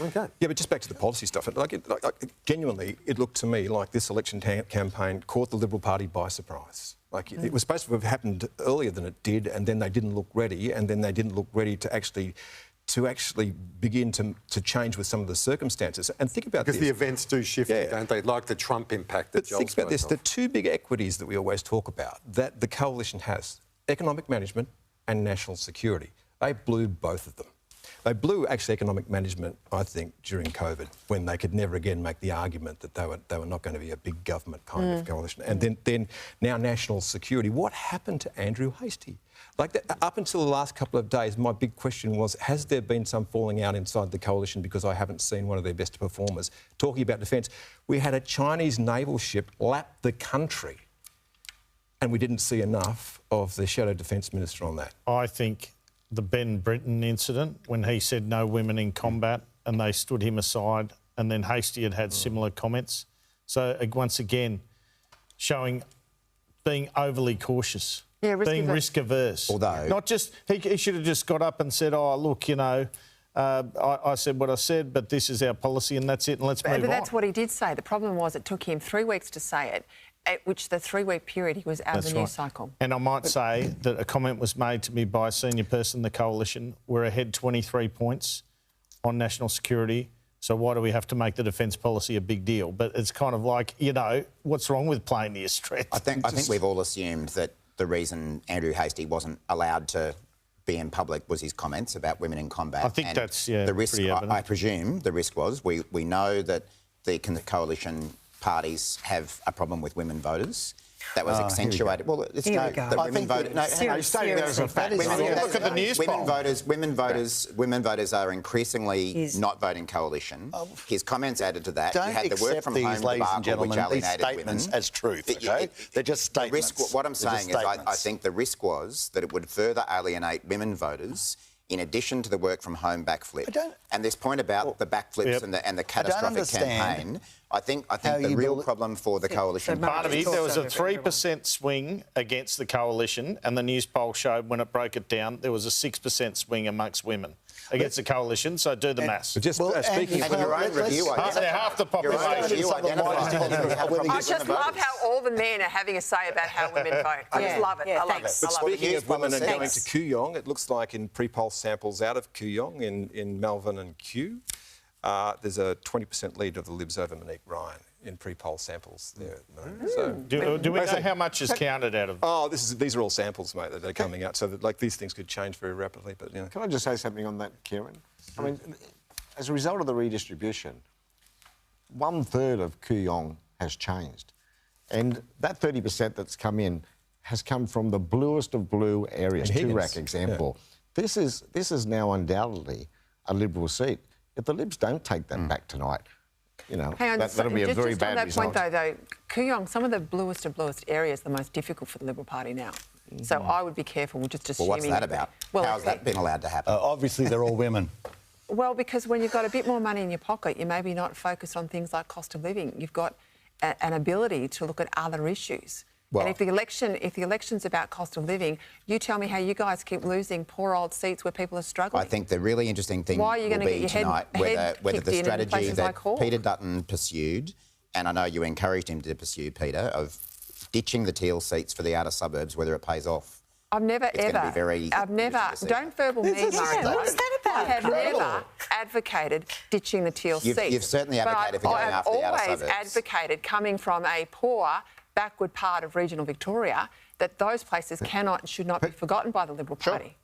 Okay. Yeah, but just back to the policy stuff. Genuinely, it looked to me like this election campaign caught the Liberal Party by surprise. It was supposed to have happened earlier than it did, and then they didn't look ready, and then they didn't look ready to actually begin to change with some of the circumstances. And think about this. Because the events do shift, don't they? Like the Trump impact that Joel think about this. spoke of. The two big equities that we always talk about that the coalition has, economic management and national security. They blew both of them. They blew, actually, economic management, I think, during COVID, when they could never again make the argument that they were not going to be a big government kind of coalition. And then now national security. What happened to Andrew Hastie? Up until the last couple of days, my big question was, has there been some falling out inside the coalition because I haven't seen one of their best performers? Talking about defence, we had a Chinese naval ship lap the country, and we didn't see enough of the Shadow Defence Minister on that. I think the Ben Britton incident, when he said no women in combat and they stood him aside, and then Hastie had similar comments. So, once again, showing being overly cautious, being risk-averse. Although... Not just... He should have just got up and said, oh, look, you know, I said what I said, but this is our policy and that's it, and let's move on. But that's what he did say. The problem was it took him 3 weeks to say it, at which the 3-week period he was out of the news cycle. And I might say that a comment was made to me by a senior person in the coalition. We're ahead 23 points on national security, so why do we have to make the defence policy a big deal? But it's kind of like, you know, what's wrong with playing to your strengths? I think we've all assumed that the reason Andrew Hastie wasn't allowed to be in public was his comments about women in combat. I think that's, the risk. I presume the risk was we know that the coalition parties have a problem with women voters. That was accentuated. Well, it's no, that women voted. No, stating that as a fact. Look at the news poll. Women voters are increasingly not voting coalition. His comments added to that. Don't you had the work from home debacle, which alienated women. As truth, okay? They're just statements. What I'm saying is I think the risk was that it would further alienate women voters in addition to the work from home backflip. And this point about the backflips and the catastrophic campaign, I think the real problem for the coalition... Part of it, there was a 3% swing against the coalition, and the news poll showed when it broke it down, there was a 6% swing amongst women against the coalition, so do the maths. But just speaking of your own review... Half the population. I just love how all the men are having a say about how women vote. I just love it. I love it. But speaking of women and going to Kooyong, it looks like in pre-poll samples out of Kooyong in Melbourne and Kew, there's a 20% lead of the Libs over Monique Ryan in pre-poll samples there. So, do we know how much is counted out of... Oh, these are all samples, mate, that are coming out, so that these things could change very rapidly. But you know. Can I just say something on that, Kieran? I mean, as a result of the redistribution, 1/3 of Kooyong has changed, and that 30% that's come in has come from the bluest of blue areas. Toorak example. Yeah. This is now undoubtedly a Liberal seat. If the Libs don't take that back tonight, you know, that'll be a very bad result. On that point, though, Kooyong, some of the bluest of bluest areas, the most difficult for the Liberal Party now. So I would be careful with just assuming... Well, what's that about? Well, how's that been allowed to happen? Obviously, they're all women. Well, because when you've got a bit more money in your pocket, you're maybe not focused on things like cost of living. You've got an ability to look at other issues. Well, and if the election's about cost of living, you tell me how you guys keep losing poor old seats where people are struggling. I think the really interesting thing will be tonight whether the strategy that Peter Dutton pursued, and I know you encouraged him to pursue, Peter, of ditching the teal seats for the outer suburbs, whether it pays off. Don't verbal me, Murray. What is that about? I have never advocated ditching the teal seats. You've certainly advocated for going after the outer suburbs. I have always advocated, coming from a poor, backward part of regional Victoria, that those places cannot and should not be forgotten by the Liberal Party.